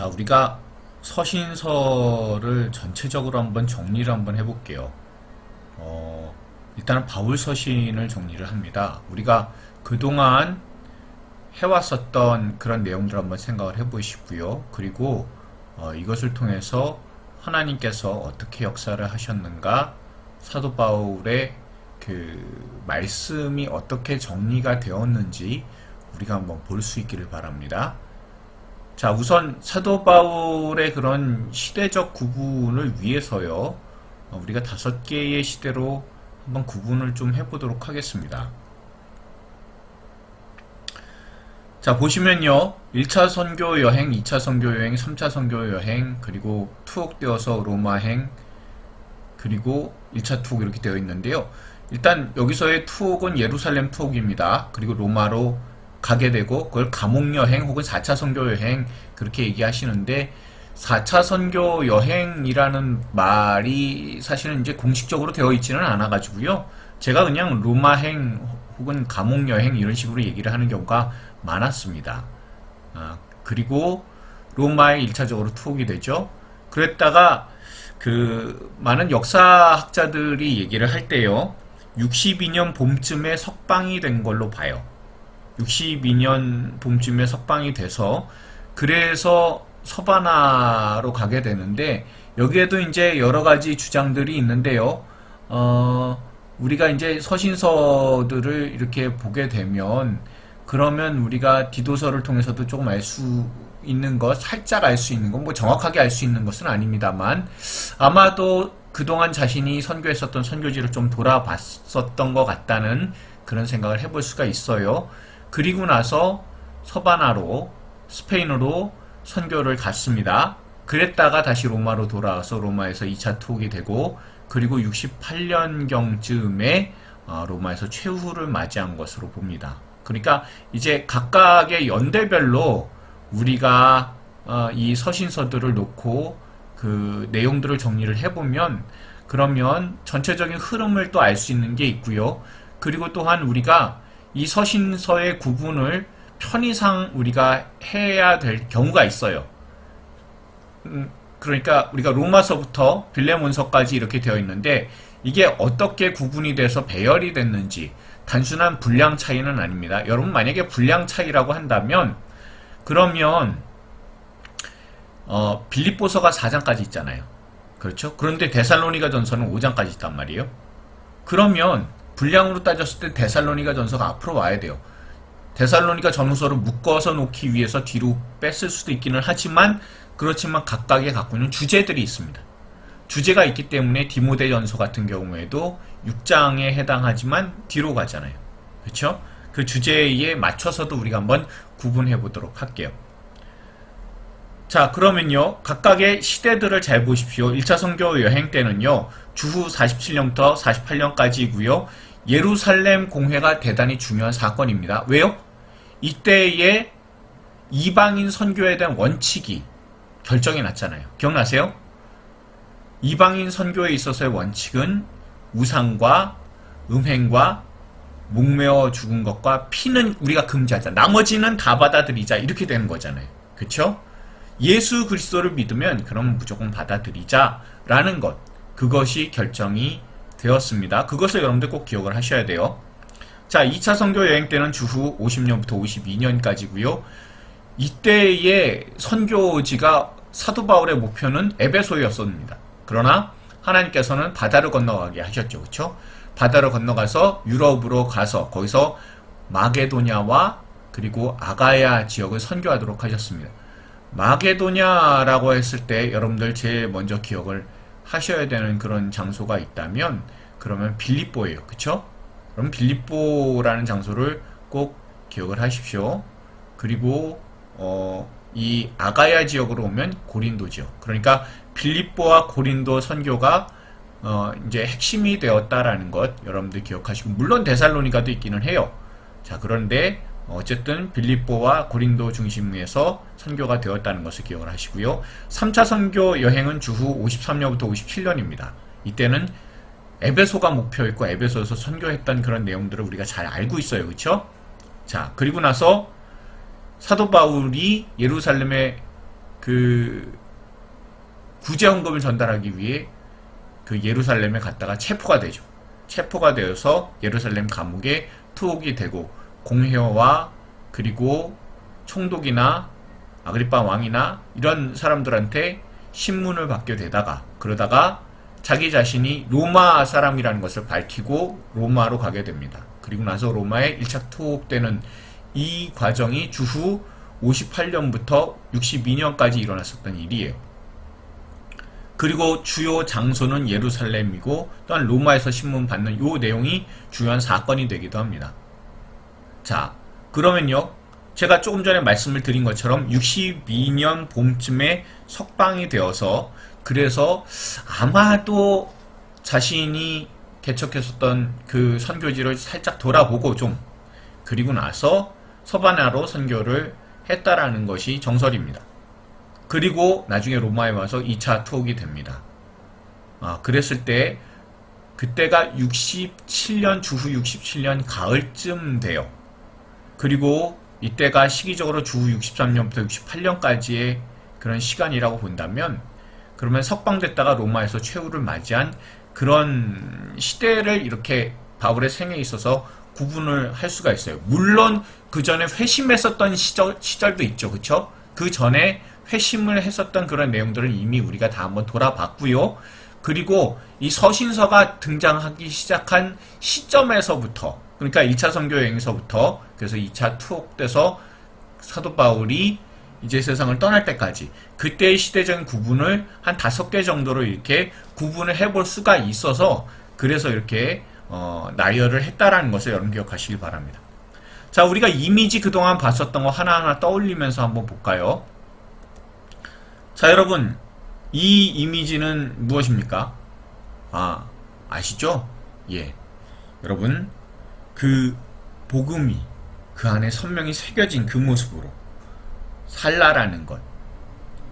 자, 우리가 서신서를 전체적으로 한번 정리를 한번 해볼게요. 일단은 바울 서신을 정리를 합니다. 우리가 그동안 해왔었던 그런 내용들을 한번 생각을 해보시고요. 그리고 이것을 통해서 하나님께서 어떻게 역사를 하셨는가, 사도 바울의 그 말씀이 어떻게 정리가 되었는지 우리가 한번 볼 수 있기를 바랍니다. 자, 우선 사도 바울의 그런 시대적 구분을 위해서요, 우리가 5개의 시대로 한번 구분을 좀 해보도록 하겠습니다. 자, 보시면요, 1차 선교 여행, 2차 선교 여행, 3차 선교 여행, 그리고 투옥되어서 로마행, 그리고 1차 투옥 이렇게 되어 있는데요. 일단 여기서의 투옥은 예루살렘 투옥입니다. 그리고 로마로 가게 되고, 그걸 감옥 여행 혹은 4차 선교 여행 그렇게 얘기하시는데, 4차 선교 여행이라는 말이 사실은 이제 공식적으로 되어 있지는 않아 가지고요, 제가 그냥 로마행 혹은 감옥 여행 이런 식으로 얘기를 하는 경우가 많았습니다. 그리고 로마에 1차적으로 투옥이 되죠. 그랬다가 그 많은 역사학자들이 얘기를 할 때요, 62년 봄쯤에 석방이 된 걸로 봐요. 62년 봄쯤에 석방이 돼서 그래서 서바나로 가게 되는데, 여기에도 이제 여러 가지 주장들이 있는데요. 우리가 이제 서신서들을 이렇게 보게 되면, 그러면 우리가 디도서를 통해서도 조금 알 수 있는 것, 살짝 알 수 있는 것, 뭐 정확하게 알 수 있는 것은 아닙니다만, 아마도 그동안 자신이 선교했었던 선교지를 좀 돌아봤었던 것 같다는 그런 생각을 해볼 수가 있어요. 그리고 나서 서바나로, 스페인으로 선교를 갔습니다. 그랬다가 다시 로마로 돌아와서 로마에서 2차 투옥이 되고, 그리고 68년경쯤에 로마에서 최후를 맞이한 것으로 봅니다. 그러니까 이제 각각의 연대별로 우리가 이 서신서들을 놓고 그 내용들을 정리를 해보면, 그러면 전체적인 흐름을 또 알 수 있는 게 있고요. 그리고 또한 우리가 이 서신서의 구분을 편의상 우리가 해야 될 경우가 있어요. 그러니까 우리가 로마서부터 빌레몬서까지 이렇게 되어 있는데, 이게 어떻게 구분이 돼서 배열이 됐는지 단순한 분량 차이는 아닙니다. 여러분, 만약에 분량 차이라고 한다면, 그러면 빌립보서가 4장까지 있잖아요. 그렇죠? 그런데 데살로니가 전서는 5장까지 있단 말이에요. 그러면 분량으로 따졌을 때 데살로니가 전서가 앞으로 와야 돼요. 데살로니가 전후서를 묶어서 놓기 위해서 뒤로 뺐을 수도 있기는 하지만, 그렇지만 각각의 갖고 있는 주제들이 있습니다. 주제가 있기 때문에 디모데전서 같은 경우에도 6장에 해당하지만 뒤로 가잖아요. 그렇죠? 그 주제에 맞춰서도 우리가 한번 구분해 보도록 할게요. 자, 그러면요, 각각의 시대들을 잘 보십시오. 1차 선교 여행 때는요, 주후 47년부터 48년까지이고요. 예루살렘 공회가 대단히 중요한 사건입니다. 왜요? 이때에 이방인 선교에 대한 원칙이 결정이 났잖아요. 기억나세요? 이방인 선교에 있어서의 원칙은 우상과 음행과 목매어 죽은 것과 피는 우리가 금지하자. 나머지는 다 받아들이자. 이렇게 되는 거잖아요. 그렇죠? 예수 그리스도를 믿으면 그럼 무조건 받아들이자라는 것. 그것이 결정이 되었습니다. 그것을 여러분들 꼭 기억을 하셔야 돼요. 자, 2차 선교 여행 때는 주후 50년부터 52년까지고요. 이때의 선교지가 사도 바울의 목표는 에베소였습니다. 그러나 하나님께서는 바다를 건너가게 하셨죠. 그렇죠? 바다를 건너가서 유럽으로 가서 거기서 마게도냐와 그리고 아가야 지역을 선교하도록 하셨습니다. 마게도냐라고 했을 때 여러분들 제일 먼저 기억을 하셔야 되는 그런 장소가 있다면, 그러면 빌립보예요. 그쵸? 그럼 빌립보라는 장소를 꼭 기억을 하십시오. 그리고 이 아가야 지역으로 오면 고린도 지역. 그러니까 빌립보와 고린도 선교가 이제 핵심이 되었다라는 것 여러분들 기억하시고, 물론 데살로니가도 있기는 해요. 자, 그런데 어쨌든 빌립보와 고린도 중심에서 선교가 되었다는 것을 기억을 하시고요. 3차 선교 여행은 주후 53년부터 57년입니다. 이때는 에베소가 목표였고 에베소에서 선교했던 그런 내용들을 우리가 잘 알고 있어요. 그렇죠? 자, 그리고 나서 사도 바울이 예루살렘에 그 구제 헌금을 전달하기 위해 그 예루살렘에 갔다가 체포가 되죠. 체포가 되어서 예루살렘 감옥에 투옥이 되고 공회와 그리고 총독이나 아그리파 왕이나 이런 사람들한테 신문을 받게 되다가 그러다가 자기 자신이 로마 사람이라는 것을 밝히고 로마로 가게 됩니다. 그리고 나서 로마에 1차 투옥되는 이 과정이 주후 58년부터 62년까지 일어났었던 일이에요. 그리고 주요 장소는 예루살렘이고 또한 로마에서 신문 받는 요 내용이 주요한 사건이 되기도 합니다. 자, 그러면요. 제가 조금 전에 말씀을 드린 것처럼 62년 봄쯤에 석방이 되어서 그래서 아마도 자신이 개척했었던 그 선교지를 살짝 돌아보고 좀 그리고 나서 서바나로 선교를 했다라는 것이 정설입니다. 그리고 나중에 로마에 와서 2차 투옥이 됩니다. 그랬을 때 그때가 67년 주후 67년 가을쯤 돼요. 그리고 이때가 시기적으로 주후 63년부터 68년까지의 그런 시간이라고 본다면 그러면 석방됐다가 로마에서 최후를 맞이한 그런 시대를 이렇게 바울의 생애에 있어서 구분을 할 수가 있어요. 물론 그 전에 회심했었던 시절도 있죠. 그쵸? 그 전에 회심을 했었던 그런 내용들을 이미 우리가 다 한번 돌아봤고요. 그리고 이 서신서가 등장하기 시작한 시점에서부터 그러니까 1차 선교 여행에서부터 그래서 2차 투옥돼서 사도 바울이 이제 세상을 떠날 때까지 그때의 시대적인 구분을 한 5개 정도로 이렇게 구분을 해볼 수가 있어서 그래서 이렇게 나열을 했다라는 것을 여러분 기억하시길 바랍니다. 자, 우리가 이미지 그동안 봤었던 거 하나하나 떠올리면서 한번 볼까요? 자, 여러분 이 이미지는 무엇입니까? 아시죠? 예, 여러분 그 복음이 그 안에 선명히 새겨진 그 모습으로 살라라는 것.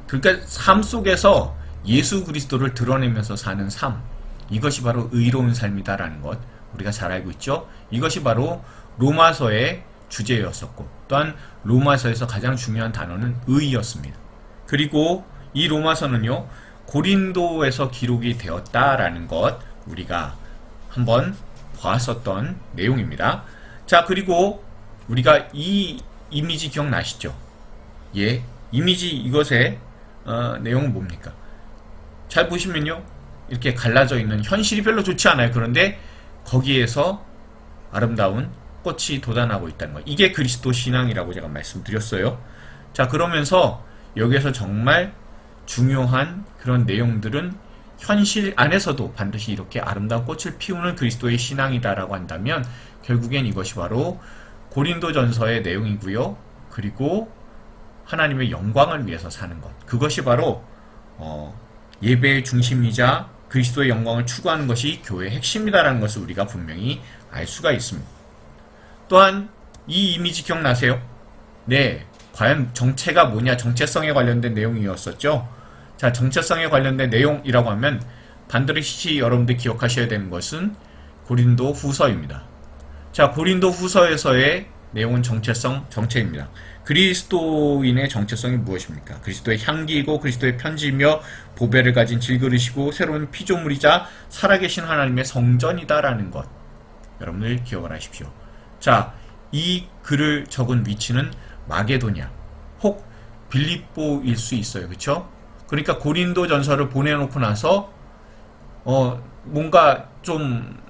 그러니까 삶 속에서 예수 그리스도를 드러내면서 사는 삶. 이것이 바로 의로운 삶이다라는 것. 우리가 잘 알고 있죠? 이것이 바로 로마서의 주제였었고 또한 로마서에서 가장 중요한 단어는 의였습니다. 그리고 이 로마서는요. 고린도에서 기록이 되었다라는 것 우리가 한번 봤었던 내용입니다. 자, 그리고 우리가 이 이미지 기억나시죠? 예, 이미지 이것의 내용은 뭡니까? 잘 보시면요. 이렇게 갈라져 있는 현실이 별로 좋지 않아요. 그런데 거기에서 아름다운 꽃이 돋아나고 있다는 것. 이게 그리스도 신앙이라고 제가 말씀드렸어요. 자, 그러면서 여기에서 정말 중요한 그런 내용들은 현실 안에서도 반드시 이렇게 아름다운 꽃을 피우는 그리스도의 신앙이다라고 한다면 결국엔 이것이 바로 고린도전서의 내용이고요. 그리고 하나님의 영광을 위해서 사는 것. 그것이 바로 예배의 중심이자 그리스도의 영광을 추구하는 것이 교회의 핵심이다라는 것을 우리가 분명히 알 수가 있습니다. 또한 이 이미지 기억나세요? 네, 과연 정체가 뭐냐, 정체성에 관련된 내용이었었죠. 자, 정체성에 관련된 내용이라고 하면 반드시 여러분들 기억하셔야 되는 것은 고린도 후서입니다. 자, 고린도 후서에서의 내용은 정체성, 정체입니다. 그리스도인의 정체성이 무엇입니까? 그리스도의 향기이고 그리스도의 편지이며 보배를 가진 질그릇이고 새로운 피조물이자 살아계신 하나님의 성전이다라는 것. 여러분들 기억을 하십시오. 자, 이 글을 적은 위치는 마게도냐 혹 빌립보일 수 있어요. 그렇죠? 그러니까 고린도 전서를 보내놓고 나서 뭔가 좀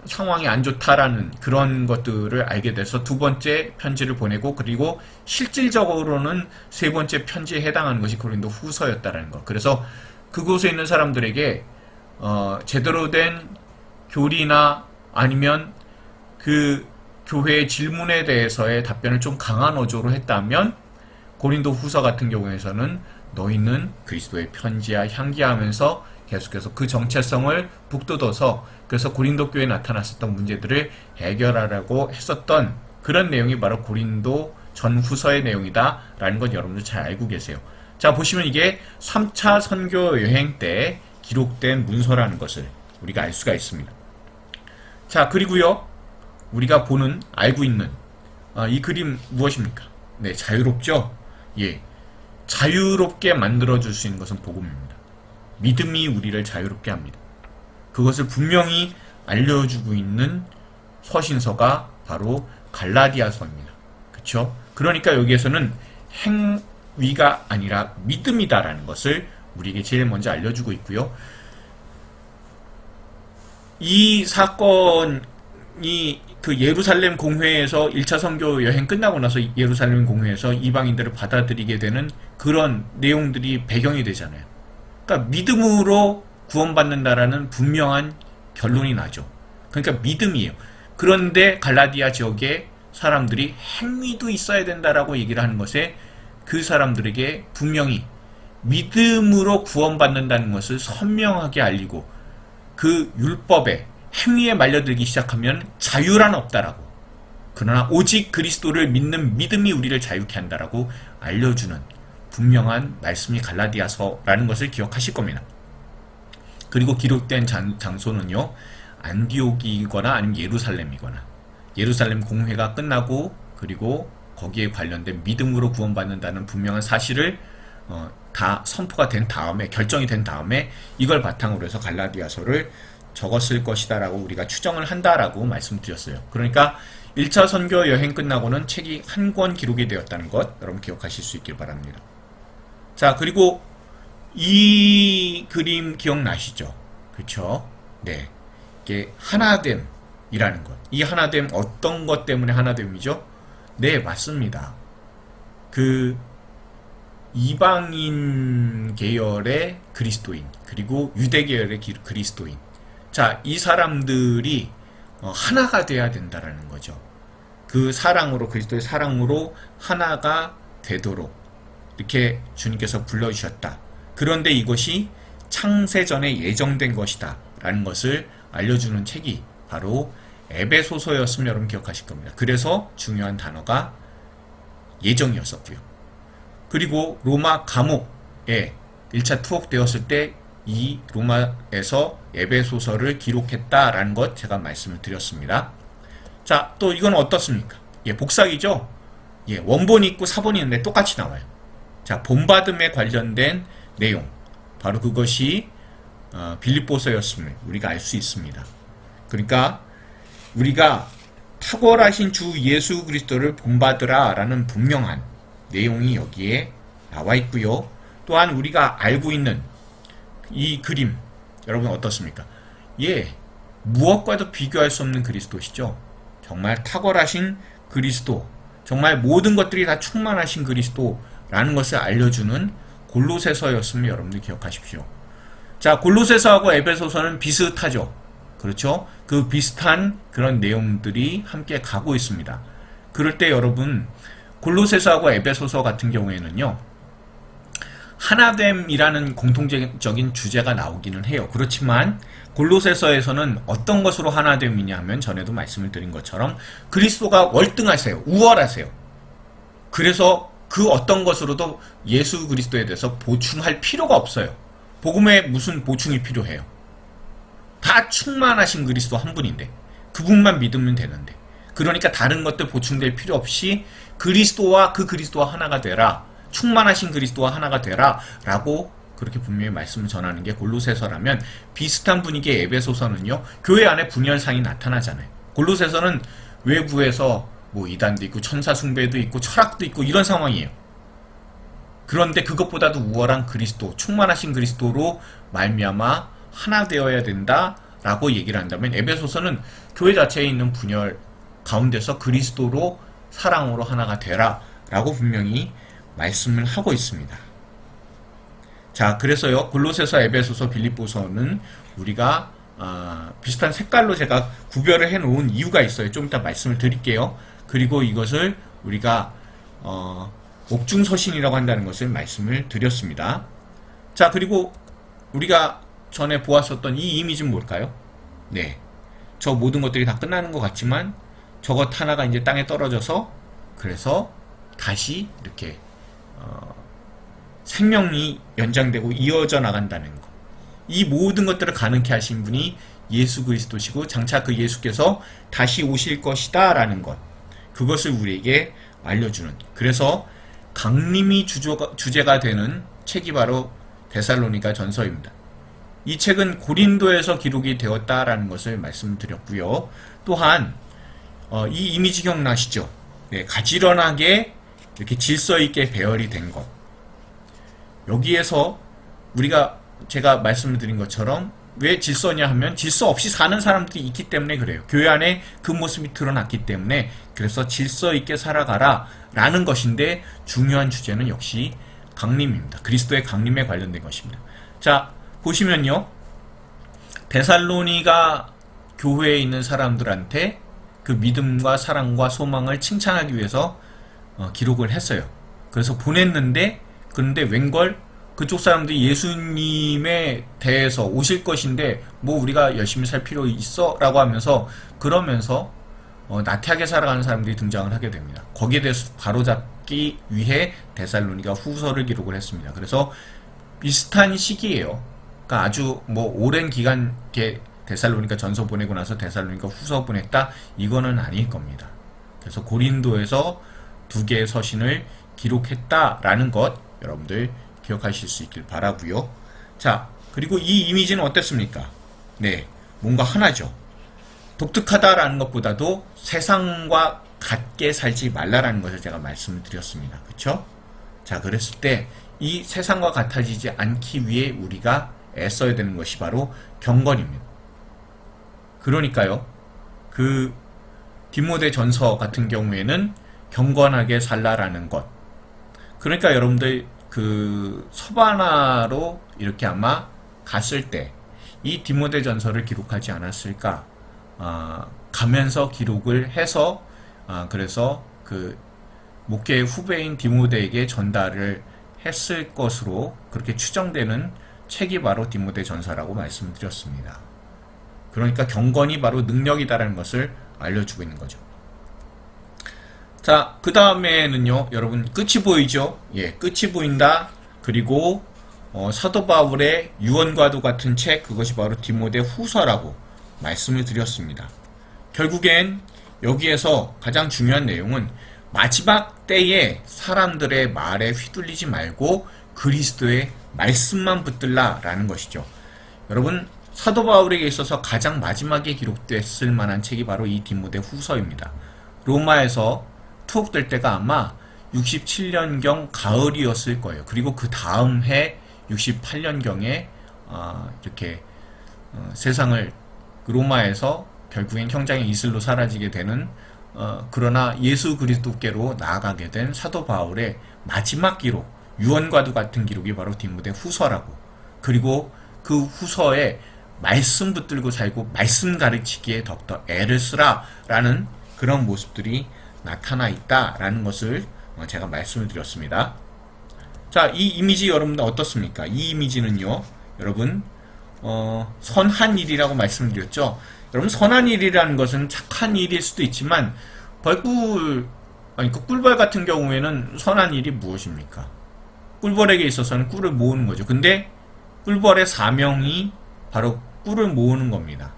상황이 안 좋다라는 그런 것들을 알게 돼서 두 번째 편지를 보내고 그리고 실질적으로는 세 번째 편지에 해당하는 것이 고린도 후서였다라는 것. 그래서 그곳에 있는 사람들에게 제대로 된 교리나 아니면 그 교회의 질문에 대해서의 답변을 좀 강한 어조로 했다면 고린도 후서 같은 경우에서는 너희는 그리스도의 편지야 향기야 하면서 계속해서 그 정체성을 북돋워서 그래서 고린도 교회에 나타났었던 문제들을 해결하라고 했었던 그런 내용이 바로 고린도 전후서의 내용이다 라는 것 여러분들 잘 알고 계세요. 자, 보시면 이게 3차 선교 여행 때 기록된 문서라는 것을 우리가 알 수가 있습니다. 자, 그리고요 우리가 알고 있는 이 그림 무엇입니까? 네, 자유롭죠? 예. 자유롭게 만들어줄 수 있는 것은 복음입니다. 믿음이 우리를 자유롭게 합니다. 그것을 분명히 알려주고 있는 서신서가 바로 갈라디아서입니다. 그렇죠? 그러니까 여기에서는 행위가 아니라 믿음이다라는 것을 우리에게 제일 먼저 알려주고 있고요. 이 사건이 그 예루살렘 공회에서 1차 선교 여행 끝나고 나서 예루살렘 공회에서 이방인들을 받아들이게 되는 그런 내용들이 배경이 되잖아요. 그러니까 믿음으로 구원받는다라는 분명한 결론이 나죠. 그러니까 믿음이에요. 그런데 갈라디아 지역의 사람들이 행위도 있어야 된다라고 얘기를 하는 것에 그 사람들에게 분명히 믿음으로 구원받는다는 것을 선명하게 알리고 그 율법에 행위에 말려들기 시작하면 자유란 없다라고, 그러나 오직 그리스도를 믿는 믿음이 우리를 자유케 한다라고 알려주는 분명한 말씀이 갈라디아서라는 것을 기억하실 겁니다. 그리고 기록된 장소는요, 안디옥이거나 아니면 예루살렘이거나, 예루살렘 공회가 끝나고 그리고 거기에 관련된 믿음으로 구원받는다는 분명한 사실을 다 선포가 된 다음에, 결정이 된 다음에 이걸 바탕으로 해서 갈라디아서를 적었을 것이다 라고 우리가 추정을 한다라고 말씀드렸어요. 그러니까 1차 선교 여행 끝나고는 책이 한 권 기록이 되었다는 것 여러분 기억하실 수 있길 바랍니다. 자, 그리고 이 그림 기억나시죠? 그렇죠? 네, 이게 하나됨이라는 것. 이 하나됨, 어떤 것 때문에 하나됨이죠? 네, 맞습니다. 그 이방인 계열의 그리스도인, 그리고 유대 계열의 그리스도인. 자, 이 사람들이 하나가 돼야 된다라는 거죠. 그 사랑으로, 그리스도의 사랑으로 하나가 되도록 이렇게 주님께서 불러주셨다. 그런데 이것이 창세전에 예정된 것이다 라는 것을 알려주는 책이 바로 에베소서였으면 여러분 기억하실 겁니다. 그래서 중요한 단어가 예정이었었고요. 그리고 로마 감옥에 1차 투옥되었을 때 이 로마에서 에베소서를 기록했다라는 것 제가 말씀을 드렸습니다. 자, 또 이건 어떻습니까? 예, 복사기죠? 예, 원본이 있고 사본이 있는데 똑같이 나와요. 자, 본받음에 관련된 내용, 바로 그것이 빌립보서였음을 우리가 알 수 있습니다. 그러니까 우리가 탁월하신 주 예수 그리스도를 본받으라 라는 분명한 내용이 여기에 나와 있고요. 또한 우리가 알고 있는 이 그림 여러분 어떻습니까? 예, 무엇과도 비교할 수 없는 그리스도시죠. 정말 탁월하신 그리스도, 정말 모든 것들이 다 충만하신 그리스도라는 것을 알려주는 골로새서였음을 여러분들 기억하십시오. 자, 골로새서하고 에베소서는 비슷하죠. 그렇죠? 그 비슷한 그런 내용들이 함께 가고 있습니다. 그럴 때 여러분, 골로새서하고 에베소서 같은 경우에는요, 하나됨이라는 공통적인 주제가 나오기는 해요. 그렇지만 골로새서에서는 어떤 것으로 하나됨이냐 하면 전에도 말씀을 드린 것처럼 그리스도가 월등하세요. 우월하세요. 그래서 그 어떤 것으로도 예수 그리스도에 대해서 보충할 필요가 없어요. 복음에 무슨 보충이 필요해요? 다 충만하신 그리스도 한 분인데 그분만 믿으면 되는데, 그러니까 다른 것들 보충될 필요 없이 그리스도와 그 그리스도와 하나가 되라, 충만하신 그리스도와 하나가 되라 라고 그렇게 분명히 말씀을 전하는 게 골로새서라면, 비슷한 분위기의 에베소서는요, 교회 안에 분열상이 나타나잖아요. 골로새서는 외부에서 뭐 이단도 있고 천사 숭배도 있고 철학도 있고 이런 상황이에요. 그런데 그것보다도 우월한 그리스도, 충만하신 그리스도로 말미암아 하나 되어야 된다라고 얘기를 한다면, 에베소서는 교회 자체에 있는 분열 가운데서 그리스도로 사랑으로 하나가 되라 라고 분명히 말씀을 하고 있습니다. 자, 그래서요, 골로새서, 에베소서, 빌립보서는 우리가 비슷한 색깔로 제가 구별을 해 놓은 이유가 있어요. 좀 이따 말씀을 드릴게요. 그리고 이것을 우리가 옥중서신이라고 한다는 것을 말씀을 드렸습니다. 자, 그리고 우리가 전에 보았었던 이 이미지는 뭘까요? 네, 저 모든 것들이 다 끝나는 것 같지만 저것 하나가 이제 땅에 떨어져서, 그래서 다시 이렇게 생명이 연장되고 이어져 나간다는 것. 이 모든 것들을 가능케 하신 분이 예수 그리스도시고 장차 그 예수께서 다시 오실 것이다 라는 것, 그것을 우리에게 알려주는, 그래서 강림이 주제가 되는 책이 바로 데살로니가 전서입니다. 이 책은 고린도에서 기록이 되었다라는 것을 말씀드렸고요. 또한 이 이미지 기억나시죠? 네, 가지런하게 이렇게 질서 있게 배열이 된 것. 여기에서 제가 말씀드린 것처럼 왜 질서냐 하면 질서 없이 사는 사람들이 있기 때문에 그래요. 교회 안에 그 모습이 드러났기 때문에 그래서 질서 있게 살아가라 라는 것인데 중요한 주제는 역시 강림입니다. 그리스도의 강림에 관련된 것입니다. 자, 보시면요. 데살로니가 교회에 있는 사람들한테 그 믿음과 사랑과 소망을 칭찬하기 위해서 기록을 했어요. 그래서 보냈는데 그런데 웬걸 그쪽 사람들이 예수님에 대해서 오실 것인데 뭐 우리가 열심히 살 필요 있어? 라고 하면서 그러면서 나태하게 살아가는 사람들이 등장을 하게 됩니다. 거기에 대해서 바로잡기 위해 데살로니가 후서를 기록을 했습니다. 그래서 비슷한 시기예요. 그러니까 아주 뭐 오랜 기간 데살로니가 전서 보내고 나서 데살로니가 후서 보냈다? 이거는 아닐 겁니다. 그래서 고린도에서 2개의 서신을 기록했다라는 것 여러분들 기억하실 수 있길 바라고요. 자, 그리고 이 이미지는 어땠습니까? 네, 뭔가 하나죠. 독특하다라는 것보다도 세상과 같게 살지 말라라는 것을 제가 말씀을 드렸습니다. 그렇죠? 자, 그랬을 때 이 세상과 같아지지 않기 위해 우리가 애써야 되는 것이 바로 경건입니다. 그러니까요. 그 디모데 전서 같은 경우에는 경건하게 살라라는 것. 그러니까 여러분들 그 서바나로 이렇게 아마 갔을 때 이 디모데 전서를 기록하지 않았을까? 가면서 기록을 해서 그래서 그 목회의 후배인 디모데에게 전달을 했을 것으로 그렇게 추정되는 책이 바로 디모데 전서라고 말씀드렸습니다. 그러니까 경건이 바로 능력이다라는 것을 알려주고 있는 거죠. 자, 그 다음에는요, 여러분, 끝이 보이죠? 예, 끝이 보인다. 그리고, 사도 바울의 유언과도 같은 책, 그것이 바로 디모데 후서라고 말씀을 드렸습니다. 결국엔 여기에서 가장 중요한 내용은 마지막 때에 사람들의 말에 휘둘리지 말고 그리스도의 말씀만 붙들라라는 것이죠. 여러분, 사도 바울에게 있어서 가장 마지막에 기록됐을 만한 책이 바로 이 디모데 후서입니다. 로마에서 투옥될 때가 아마 67년경 가을이었을 거예요. 그리고 그 다음 해 68년경에 이렇게 세상을 로마에서 결국엔 형장의 이슬로 사라지게 되는 그러나 예수 그리스도께로 나아가게 된 사도 바울의 마지막 기록, 유언과도 같은 기록이 바로 디모데 후서라고. 그리고 그 후서에 말씀 붙들고 살고 말씀 가르치기에 더욱더 애를 쓰라라는 그런 모습들이 나타나 있다라는 것을 제가 말씀을 드렸습니다. 자, 이 이미지 여러분들 어떻습니까? 이 이미지는요, 여러분 선한 일이라고 말씀을 드렸죠. 여러분, 선한 일이라는 것은 착한 일일 수도 있지만 꿀벌 같은 경우에는 선한 일이 무엇입니까? 꿀벌에게 있어서는 꿀을 모으는 거죠. 근데 꿀벌의 사명이 바로 꿀을 모으는 겁니다.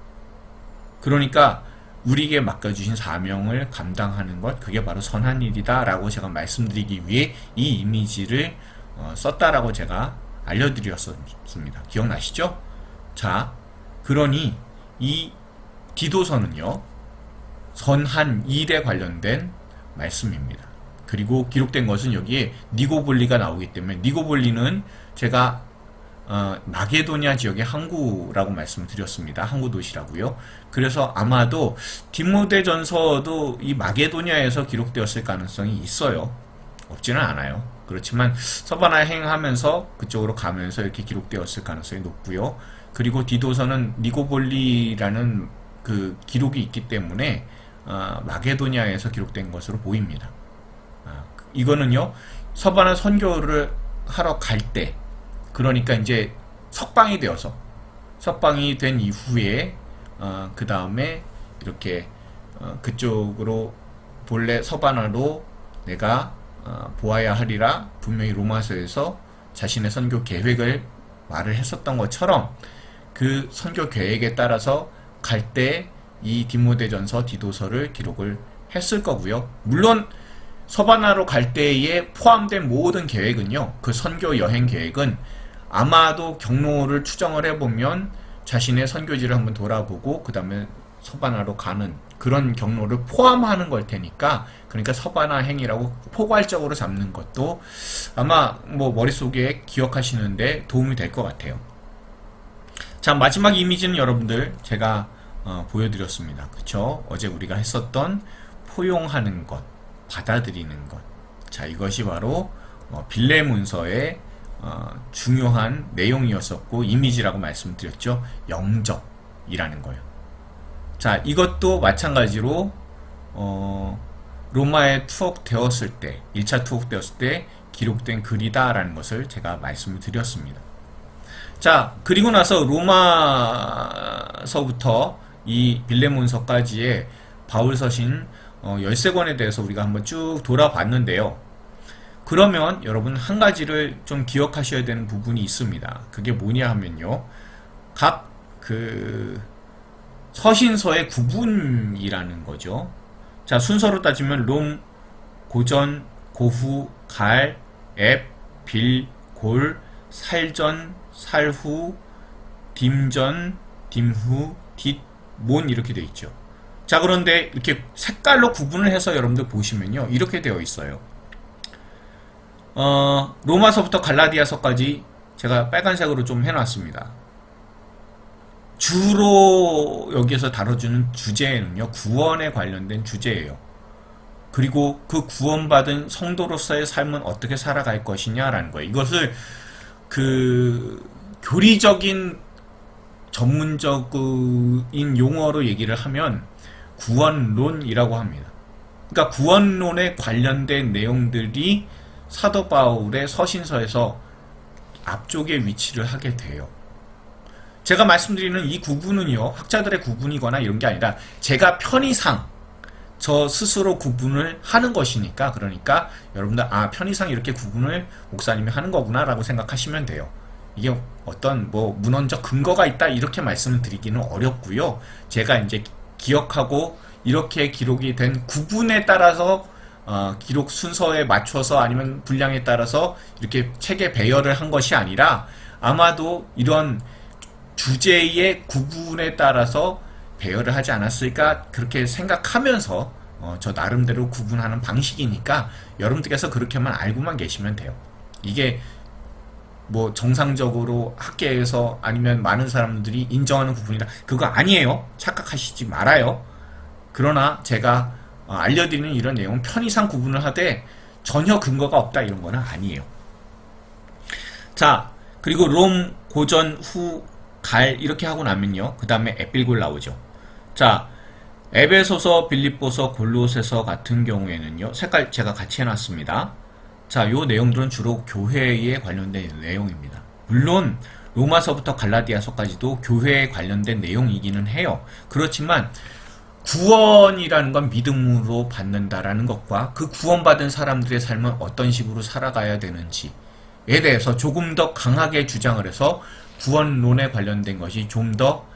그러니까 우리에게 맡겨주신 사명을 감당하는 것, 그게 바로 선한 일이다 라고 제가 말씀드리기 위해 이 이미지를 썼다라고 제가 알려드렸습니다. 기억나시죠? 자, 그러니 이 디도서는요, 선한 일에 관련된 말씀입니다. 그리고 기록된 것은 여기에 니고볼리가 나오기 때문에, 니고볼리는 제가 마게도냐 지역의 항구라고 말씀드렸습니다. 항구 도시라고요. 그래서 아마도 디모데전서도 이 마게도냐에서 기록되었을 가능성이 있어요. 없지는 않아요. 그렇지만 서바나 행하면서 그쪽으로 가면서 이렇게 기록되었을 가능성이 높고요. 그리고 디도서는 니고볼리라는 그 기록이 있기 때문에 마게도냐에서 기록된 것으로 보입니다. 이거는요, 서바나 선교를 하러 갈 때, 그러니까 이제 석방이 된 이후에 그 다음에 이렇게 그쪽으로 본래 서바나로 내가 보아야 하리라 분명히 로마서에서 자신의 선교 계획을 말을 했었던 것처럼 그 선교 계획에 따라서 갈 때 이 디모데전서 디도서를 기록을 했을 거고요. 물론 서바나로 갈 때에 포함된 모든 계획은요, 그 선교 여행 계획은 아마도 경로를 추정을 해보면 자신의 선교지를 한번 돌아보고 그 다음에 서바나로 가는 그런 경로를 포함하는 걸 테니까, 그러니까 서바나 행이라고 포괄적으로 잡는 것도 아마 뭐 머릿속에 기억하시는데 도움이 될 것 같아요. 자, 마지막 이미지는 여러분들 제가 보여드렸습니다. 그쵸? 어제 우리가 했었던 포용하는 것, 받아들이는 것. 자, 이것이 바로 빌레문서의 중요한 내용이었었고 이미지라고 말씀드렸죠. 영접이라는 거예요. 자, 이것도 마찬가지로 로마에 투옥되었을 때, 1차 투옥되었을 때 기록된 글이다라는 것을 제가 말씀을 드렸습니다. 자, 그리고 나서 로마서부터 이 빌레몬서까지의 바울서신 13권에 대해서 우리가 한번 쭉 돌아봤는데요. 그러면 여러분 한 가지를 좀 기억하셔야 되는 부분이 있습니다. 그게 뭐냐 하면요. 각 그 서신서의 구분이라는 거죠. 자, 순서로 따지면 롬, 고전, 고후, 갈, 앱, 빌, 골, 살전, 살후, 딤전, 딤후, 딧, 몬 이렇게 되어 있죠. 자, 그런데 이렇게 색깔로 구분을 해서 여러분들 보시면요, 이렇게 되어 있어요. 로마서부터 갈라디아서까지 제가 빨간색으로 좀 해놨습니다. 주로 여기에서 다뤄주는 주제는요, 구원에 관련된 주제예요. 그리고 그 구원받은 성도로서의 삶은 어떻게 살아갈 것이냐라는 거예요. 이것을 그 교리적인 전문적인 용어로 얘기를 하면 구원론이라고 합니다. 그러니까 구원론에 관련된 내용들이 사도 바울의 서신서에서 앞쪽에 위치를 하게 돼요. 제가 말씀드리는 이 구분은요, 학자들의 구분이거나 이런 게 아니라 제가 편의상 저 스스로 구분을 하는 것이니까, 그러니까 여러분들 편의상 이렇게 구분을 목사님이 하는 거구나 라고 생각하시면 돼요. 이게 어떤 뭐 문헌적 근거가 있다 이렇게 말씀을 드리기는 어렵고요. 제가 이제 기억하고 이렇게 기록이 된 구분에 따라서 기록 순서에 맞춰서 아니면 분량에 따라서 이렇게 책에 배열을 한 것이 아니라 아마도 이런 주제의 구분에 따라서 배열을 하지 않았을까 그렇게 생각하면서 저 나름대로 구분하는 방식이니까 여러분들께서 그렇게만 알고만 계시면 돼요. 이게 뭐 정상적으로 학계에서 아니면 많은 사람들이 인정하는 구분이다 그거 아니에요. 착각하시지 말아요. 그러나 제가 알려드리는 이런 내용은 편의상 구분을 하되 전혀 근거가 없다 이런 거는 아니에요. 자, 그리고 롬, 고전, 후, 갈 이렇게 하고 나면요, 그 다음에 에필골 나오죠. 자, 에베소서, 빌립보서, 골로새서 같은 경우에는요, 색깔 제가 같이 해놨습니다. 자, 요 내용들은 주로 교회에 관련된 내용입니다. 물론 로마서부터 갈라디아서까지도 교회에 관련된 내용이기는 해요. 그렇지만 구원이라는 건 믿음으로 받는다라는 것과 그 구원받은 사람들의 삶은 어떤 식으로 살아가야 되는지에 대해서 조금 더 강하게 주장을 해서 구원론에 관련된 것이 좀 더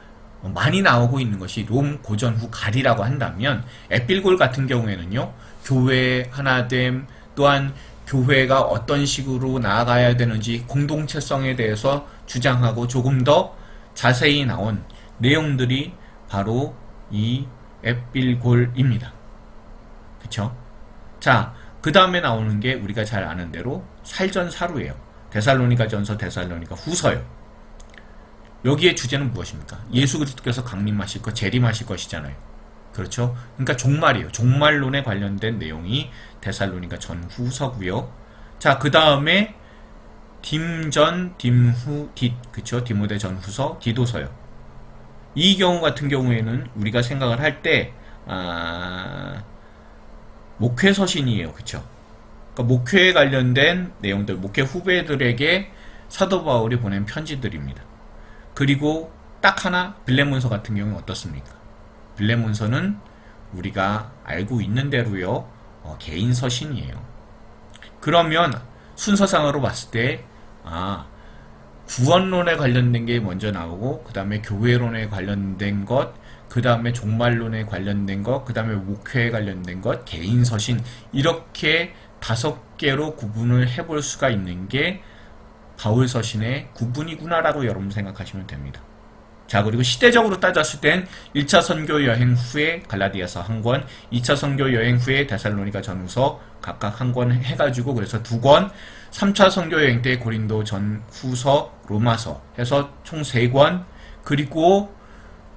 많이 나오고 있는 것이 롬, 고전, 후, 갈이라고 한다면 에필골 같은 경우에는요, 교회의 하나됨 또한 교회가 어떤 식으로 나아가야 되는지 공동체성에 대해서 주장하고 조금 더 자세히 나온 내용들이 바로 이 에필골입니다. 그쵸? 자, 그 다음에 나오는 게 우리가 잘 아는 대로 살전사루예요. 데살로니가 전서, 데살로니가 후서요. 여기에 주제는 무엇입니까? 예수 그리스도께서 강림하실 것, 재림하실 것이잖아요. 그렇죠? 그러니까 종말이에요. 종말론에 관련된 내용이 데살로니가 전후서고요. 자, 그 다음에 딤전, 딤후, 딧, 그쵸? 디모데 전후서, 디도서요. 이 경우 같은 경우에는 우리가 생각을 할 때 목회 서신이에요. 그쵸? 그러니까 목회에 관련된 내용들, 목회 후배들에게 사도 바울이 보낸 편지들입니다. 그리고 딱 하나 빌레몬서 같은 경우는 어떻습니까? 빌레몬서는 우리가 알고 있는 대로요, 개인 서신이에요. 그러면 순서상으로 봤을 때 구원론에 관련된 게 먼저 나오고, 그 다음에 교회론에 관련된 것, 그 다음에 종말론에 관련된 것, 그 다음에 목회에 관련된 것, 개인 서신, 이렇게 5개로 구분을 해볼 수가 있는 게 바울 서신의 구분이구나라고 여러분 생각하시면 됩니다. 자, 그리고 시대적으로 따졌을 땐 1차 선교 여행 후에 갈라디아서 한 권, 2차 선교 여행 후에 데살로니가 전후서 각각 한 권 해가지고 그래서 2권, 3차 선교 여행 때 고린도 전후서, 로마서 해서 총 3권, 그리고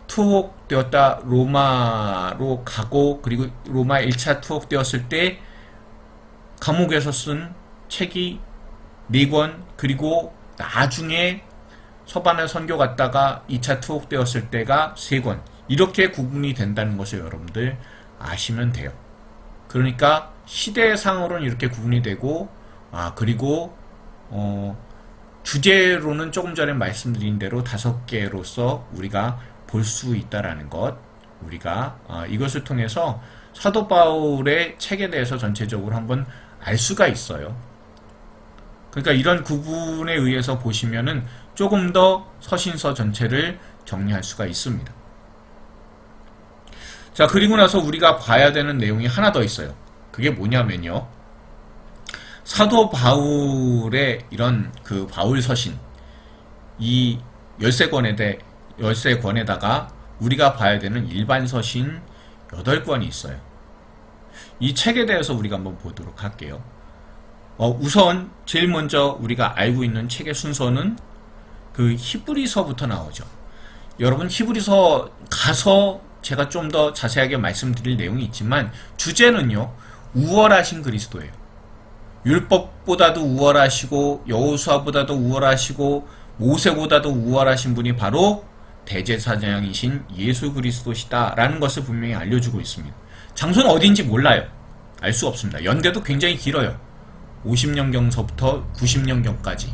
투옥되었다 로마로 가고, 그리고 로마 1차 투옥되었을 때 감옥에서 쓴 책이 4권, 그리고 나중에 서반에 선교 갔다가 2차 투옥되었을 때가 3권, 이렇게 구분이 된다는 것을 여러분들 아시면 돼요. 그러니까 시대상으로는 이렇게 구분이 되고, 그리고 주제로는 조금 전에 말씀드린 대로 5개로서 우리가 볼 수 있다라는 것, 우리가 이것을 통해서 사도 바울의 책에 대해서 전체적으로 한번 알 수가 있어요. 그러니까 이런 구분에 의해서 보시면은 조금 더 서신서 전체를 정리할 수가 있습니다. 자, 그리고 나서 우리가 봐야 되는 내용이 하나 더 있어요. 그게 뭐냐면요, 사도 바울의 이런 그 바울 서신, 이 13권에다가 우리가 봐야 되는 일반 서신 8권이 있어요. 이 책에 대해서 우리가 한번 보도록 할게요. 우선 제일 먼저 우리가 알고 있는 책의 순서는 그 히브리서부터 나오죠. 여러분, 히브리서 가서 제가 좀 더 자세하게 말씀드릴 내용이 있지만 주제는요, 우월하신 그리스도예요. 율법보다도 우월하시고 여호수아보다도 우월하시고 모세보다도 우월하신 분이 바로 대제사장이신 예수 그리스도시다 라는 것을 분명히 알려주고 있습니다. 장소는 어디인지 몰라요. 알 수 없습니다. 연대도 굉장히 길어요. 50년경서부터 90년경까지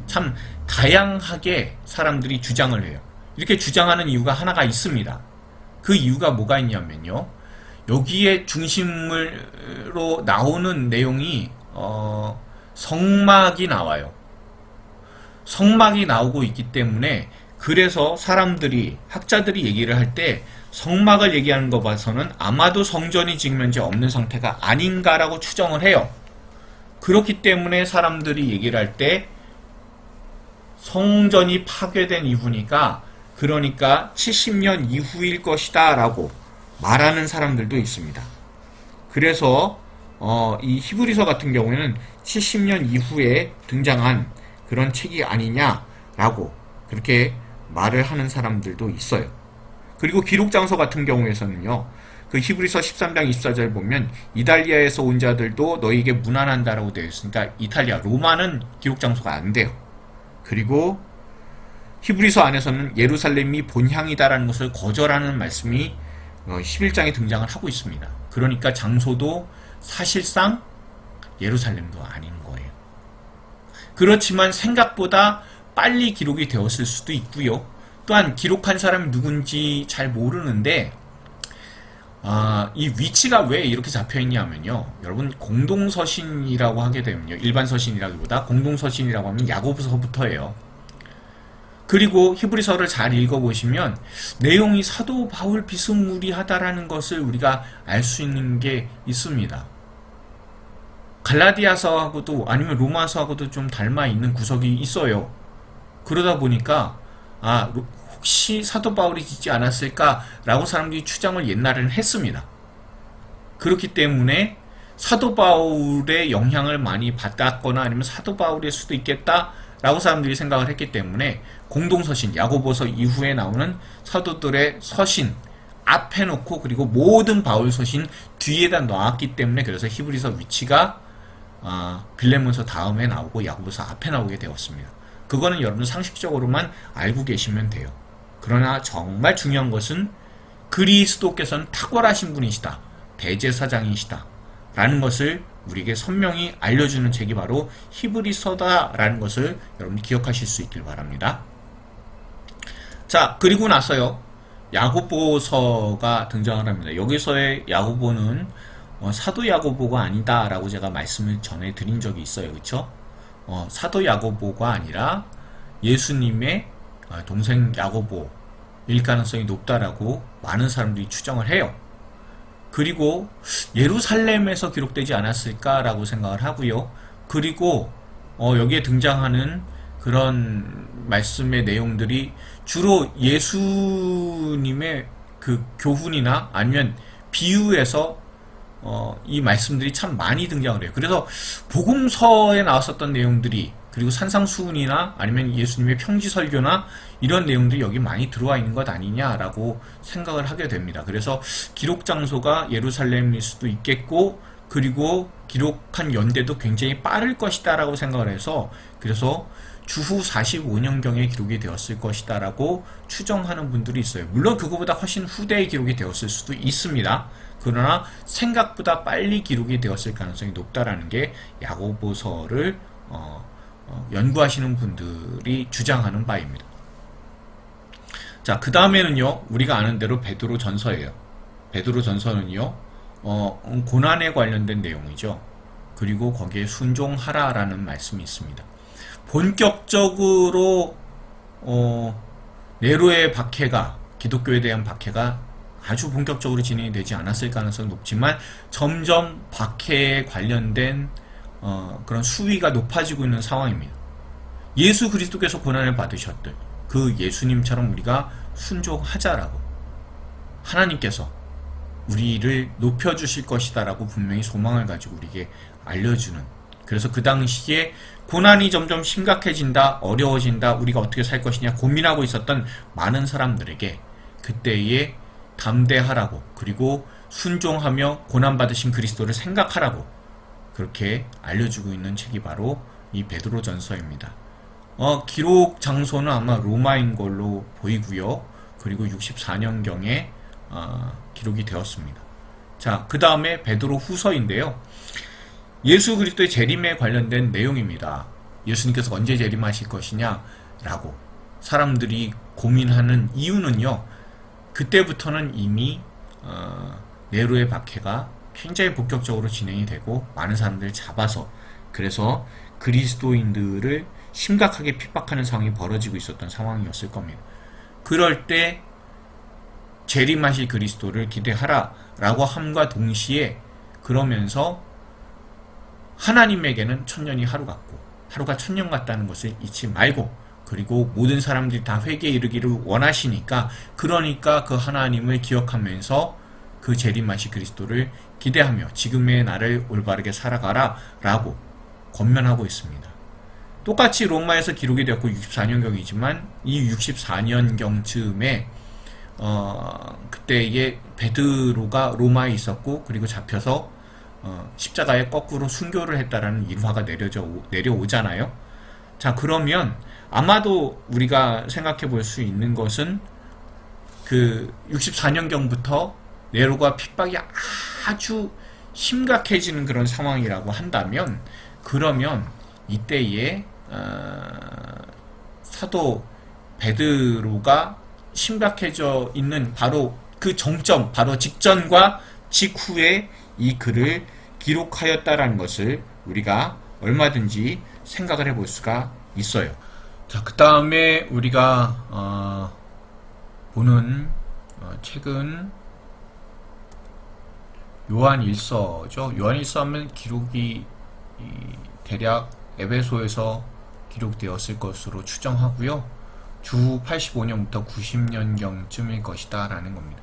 참 다양하게 사람들이 주장을 해요. 이렇게 주장하는 이유가 하나가 있습니다. 그 이유가 뭐가 있냐면요, 여기에 중심으로 나오는 내용이 성막이 나와요. 성막이 나오고 있기 때문에, 그래서 사람들이, 학자들이 얘기를 할 때 성막을 얘기하는 거 봐서는 아마도 성전이 지금 현재 없는 상태가 아닌가라고 추정을 해요. 그렇기 때문에 사람들이 얘기를 할 때 성전이 파괴된 이후니까, 그러니까 70년 이후일 것이다 라고 말하는 사람들도 있습니다. 그래서 이 히브리서 같은 경우에는 70년 이후에 등장한 그런 책이 아니냐라고 그렇게 말을 하는 사람들도 있어요. 그리고 기록 장소 같은 경우에서는요, 그 히브리서 13장 24절 보면 이탈리아에서 온 자들도 너희에게 문안한다라고 되어 있으니까 이탈리아, 로마는 기록 장소가 안 돼요. 그리고 히브리서 안에서는 예루살렘이 본향이다라는 것을 거절하는 말씀이 11장에 등장을 하고 있습니다. 그러니까 장소도 사실상 예루살렘도 아닌 거예요. 그렇지만 생각보다 빨리 기록이 되었을 수도 있고요. 또한 기록한 사람이 누군지 잘 모르는데, 이 위치가 왜 이렇게 잡혀있냐면요, 여러분, 공동서신이라고 하게 되면요, 일반 서신이라기보다 공동서신이라고 하면 야고보서부터예요. 그리고 히브리서를 잘 읽어보시면 내용이 사도 바울 비스무리하다라는 것을 우리가 알 수 있는 게 있습니다. 갈라디아서하고도 아니면 로마서하고도 좀 닮아있는 구석이 있어요. 그러다 보니까 혹시 사도 바울이 짓지 않았을까라고 사람들이 추정을 옛날에는 했습니다. 그렇기 때문에 사도 바울의 영향을 많이 받았거나 아니면 사도 바울일 수도 있겠다라고 사람들이 생각을 했기 때문에 공동서신, 야고보서 이후에 나오는 사도들의 서신 앞에 놓고, 그리고 모든 바울 서신 뒤에다 놨기 때문에, 그래서 히브리서 위치가 빌레몬서 다음에 나오고 야고보서 앞에 나오게 되었습니다. 그거는 여러분 상식적으로만 알고 계시면 돼요. 그러나 정말 중요한 것은 그리스도께서는 탁월하신 분이시다, 대제사장이시다 라는 것을 우리에게 선명히 알려주는 책이 바로 히브리서다 라는 것을 여러분이 기억하실 수 있길 바랍니다. 자, 그리고 나서요, 야고보서가 등장을 합니다. 여기서의 야고보는 사도 야고보가 아니다 라고 제가 말씀을 전해 드린 적이 있어요. 그쵸? 사도 야고보가 아니라 예수님의 동생 야고보일 가능성이 높다라고 많은 사람들이 추정을 해요. 그리고 예루살렘에서 기록되지 않았을까라고 생각을 하고요. 그리고 여기에 등장하는 그런 말씀의 내용들이 주로 예수님의 그 교훈이나 아니면 비유에서 이 말씀들이 참 많이 등장을 해요. 그래서 복음서에 나왔었던 내용들이, 그리고 산상수훈이나 아니면 예수님의 평지설교나 이런 내용들이 여기 많이 들어와 있는 것 아니냐라고 생각을 하게 됩니다. 그래서 기록 장소가 예루살렘일 수도 있겠고, 그리고 기록한 연대도 굉장히 빠를 것이다 라고 생각을 해서, 그래서 주후 45년경에 기록이 되었을 것이다 라고 추정하는 분들이 있어요. 물론 그거보다 훨씬 후대에 기록이 되었을 수도 있습니다. 그러나 생각보다 빨리 기록이 되었을 가능성이 높다라는 게 야고보서를 연구하시는 분들이 주장하는 바입니다. 자, 그 다음에는요, 우리가 아는 대로 베드로 전서예요. 베드로 전서는요, 고난에 관련된 내용이죠. 그리고 거기에 순종하라라는 말씀이 있습니다. 본격적으로 네로의 박해가, 기독교에 대한 박해가 아주 본격적으로 진행이 되지 않았을 가능성이 높지만 점점 박해에 관련된 그런 수위가 높아지고 있는 상황입니다. 예수 그리스도께서 고난을 받으셨듯 그 예수님처럼 우리가 순종하자라고 하나님께서 우리를 높여주실 것이다 라고 분명히 소망을 가지고 우리에게 알려주는, 그래서 그 당시에 고난이 점점 심각해진다, 어려워진다, 우리가 어떻게 살 것이냐 고민하고 있었던 많은 사람들에게 그때에 담대하라고, 그리고 순종하며 고난받으신 그리스도를 생각하라고 그렇게 알려주고 있는 책이 바로 이 베드로 전서입니다. 기록 장소는 아마 로마인 걸로 보이고요. 그리고 64년경에 기록이 되었습니다. 자, 그 다음에 베드로 후서인데요. 예수 그리스도의 재림에 관련된 내용입니다. 예수님께서 언제 재림하실 것이냐 라고 사람들이 고민하는 이유는요, 그때부터는 이미 네로의 박해가 굉장히 본격적으로 진행이 되고 많은 사람들을 잡아서, 그래서 그리스도인들을 심각하게 핍박하는 상황이 벌어지고 있었던 상황이었을 겁니다. 그럴 때 재림하실 그리스도를 기대하라 라고 함과 동시에, 그러면서 하나님에게는 천년이 하루 같고 하루가 천년 같다는 것을 잊지 말고, 그리고 모든 사람들이 다 회개에 이르기를 원하시니까, 그러니까 그 하나님을 기억하면서 그 재림하실 그리스도를 기대하며 지금의 나를 올바르게 살아가라 라고 권면하고 있습니다. 똑같이 로마에서 기록이 되었고 64년경이지만 이 64년경 즈음에 그때에 베드로가 로마에 있었고, 그리고 잡혀서 십자가에 거꾸로 순교를 했다라는 일화가 내려오잖아요. 자, 그러면 아마도 우리가 생각해 볼 수 있는 것은 그 64년경부터 네로가 핍박이 아주 심각해지는 그런 상황이라고 한다면, 그러면 이때에 사도 베드로가 심각해져 있는 바로 그 정점, 바로 직전과 직후에 이 글을 기록하였다라는 것을 우리가 얼마든지 생각을 해볼 수가 있어요. 자, 그 다음에 우리가 보는 책은 요한일서죠. 요한일서 하면 기록이 대략 에베소에서 기록되었을 것으로 추정하고요. 주후 85년부터 90년경쯤일 것이다 라는 겁니다.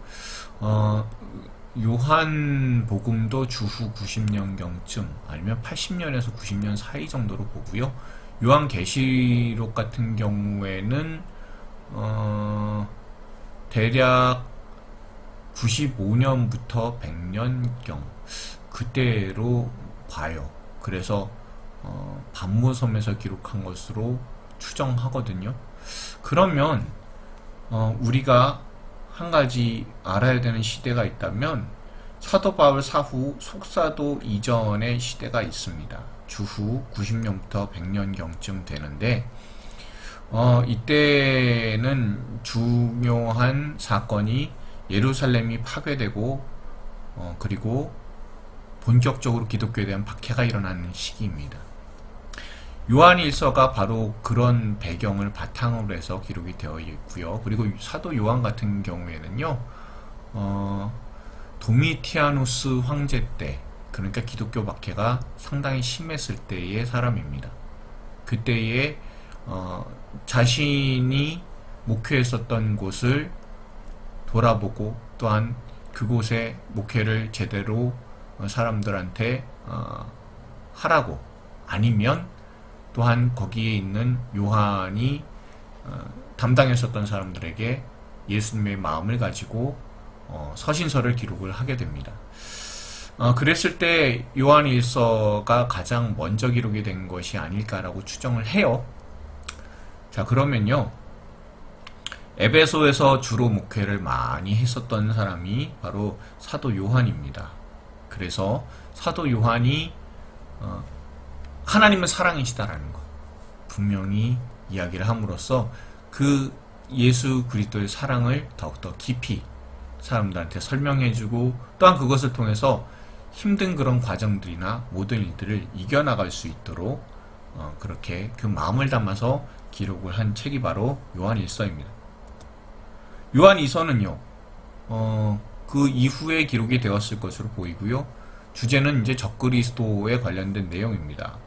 요한복음도 주후 90년경쯤 아니면 80년에서 90년 사이 정도로 보고요. 요한계시록 같은 경우에는 대략 95년부터 100년경 그때로 봐요. 그래서 반모섬에서 기록한 것으로 추정하거든요. 그러면 우리가 한 가지 알아야 되는 시대가 있다면 사도 바울 사후 속사도 이전의 시대가 있습니다. 주후 90년부터 100년경쯤 되는데 이때는 중요한 사건이 예루살렘이 파괴되고 그리고 본격적으로 기독교에 대한 박해가 일어나는 시기입니다. 요한일서가 바로 그런 배경을 바탕으로 해서 기록이 되어 있고요. 그리고 사도 요한 같은 경우에는요, 도미티아누스 황제 때, 그러니까 기독교 박해가 상당히 심했을 때의 사람입니다. 그때에 자신이 목회했었던 곳을 돌아보고 또한 그곳에 목회를 제대로 사람들한테 하라고, 아니면 또한 거기에 있는 요한이 담당했었던 사람들에게 예수님의 마음을 가지고 서신서를 기록을 하게 됩니다. 그랬을 때 요한일서가 가장 먼저 기록이 된 것이 아닐까라고 추정을 해요. 자, 그러면요, 에베소에서 주로 목회를 많이 했었던 사람이 바로 사도 요한입니다. 그래서 사도 요한이 하나님은 사랑이시다라는 것 분명히 이야기를 함으로써 그 예수 그리스도의 사랑을 더욱더 깊이 사람들한테 설명해주고, 또한 그것을 통해서 힘든 그런 과정들이나 모든 일들을 이겨나갈 수 있도록 그렇게 그 마음을 담아서 기록을 한 책이 바로 요한일서입니다. 요한이서는요, 그 이후에 기록이 되었을 것으로 보이고요. 주제는 이제 적그리스도에 관련된 내용입니다.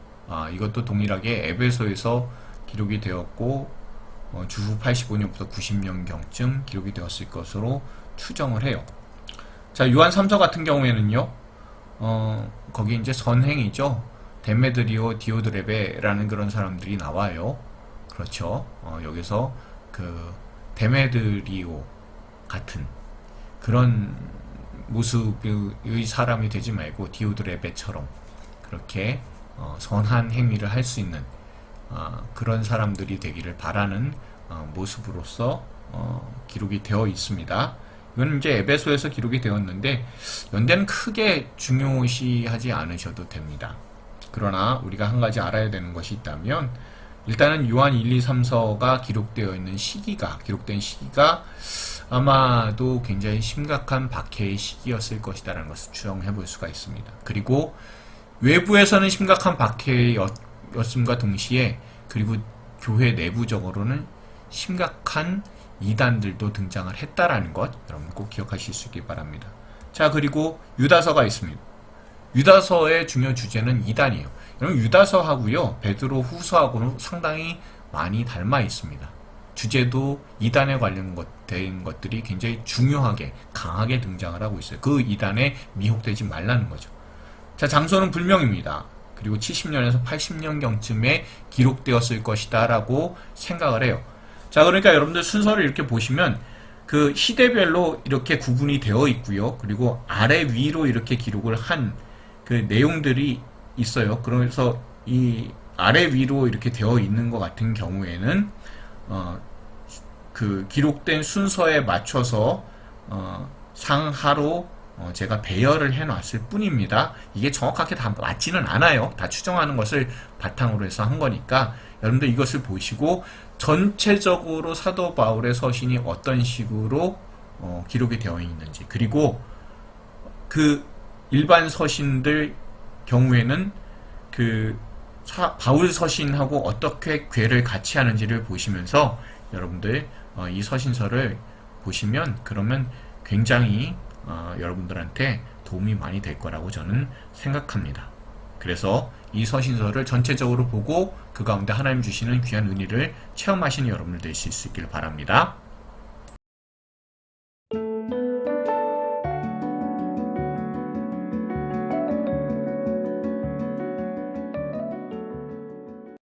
이것도 동일하게 에베소에서 기록이 되었고, 주후 85년부터 90년경쯤 기록이 되었을 것으로 추정을 해요. 자, 요한 3서 같은 경우에는요, 거기 이제 선행이죠. 데메드리오 디오드레베라는 그런 사람들이 나와요. 그렇죠. 여기서 그 데메드리오 같은 그런 모습의 사람이 되지 말고 디오드레베처럼 그렇게 선한 행위를 할 수 있는 그런 사람들이 되기를 바라는 모습으로서 기록이 되어 있습니다. 이건 이제 에베소에서 기록이 되었는데 연대는 크게 중요시하지 않으셔도 됩니다. 그러나 우리가 한 가지 알아야 되는 것이 있다면, 일단은 요한 1, 2, 3서가 기록되어 있는 기록된 시기가 아마도 굉장히 심각한 박해의 시기였을 것이다라는 것을 추정해 볼 수가 있습니다. 그리고 외부에서는 심각한 박해였음과 동시에, 그리고 교회 내부적으로는 심각한 이단들도 등장을 했다라는 것, 여러분 꼭 기억하실 수 있기 바랍니다. 자, 그리고 유다서가 있습니다. 유다서의 중요 주제는 이단이에요. 여러분, 유다서하고요, 베드로 후서하고는 상당히 많이 닮아 있습니다. 주제도 이단에 관련된 것들이 굉장히 중요하게, 강하게 등장을 하고 있어요. 그 이단에 미혹되지 말라는 거죠. 자, 장소는 불명입니다. 그리고 70년에서 80년경쯤에 기록되었을 것이다 라고 생각을 해요. 자, 그러니까 여러분들 순서를 이렇게 보시면 그 시대별로 이렇게 구분이 되어 있고요. 그리고 아래 위로 이렇게 기록을 한 그 내용들이 있어요. 그래서 이 아래 위로 이렇게 되어 있는 것 같은 경우에는 그 기록된 순서에 맞춰서 상하로 제가 배열을 해놨을 뿐입니다. 이게 정확하게 다 맞지는 않아요. 다 추정하는 것을 바탕으로 해서 한 거니까 여러분들 이것을 보시고 전체적으로 사도 바울의 서신이 어떤 식으로 기록이 되어 있는지, 그리고 그 일반 서신들 경우에는 그 바울 서신하고 어떻게 궤를 같이 하는지를 보시면서 여러분들 이 서신서를 보시면 그러면 굉장히 여러분들한테 도움이 많이 될 거라고 저는 생각합니다. 그래서 이 서신서를 전체적으로 보고 그 가운데 하나님 주시는 귀한 은혜를 체험하시는 여러분들 되실 수 있기를 바랍니다.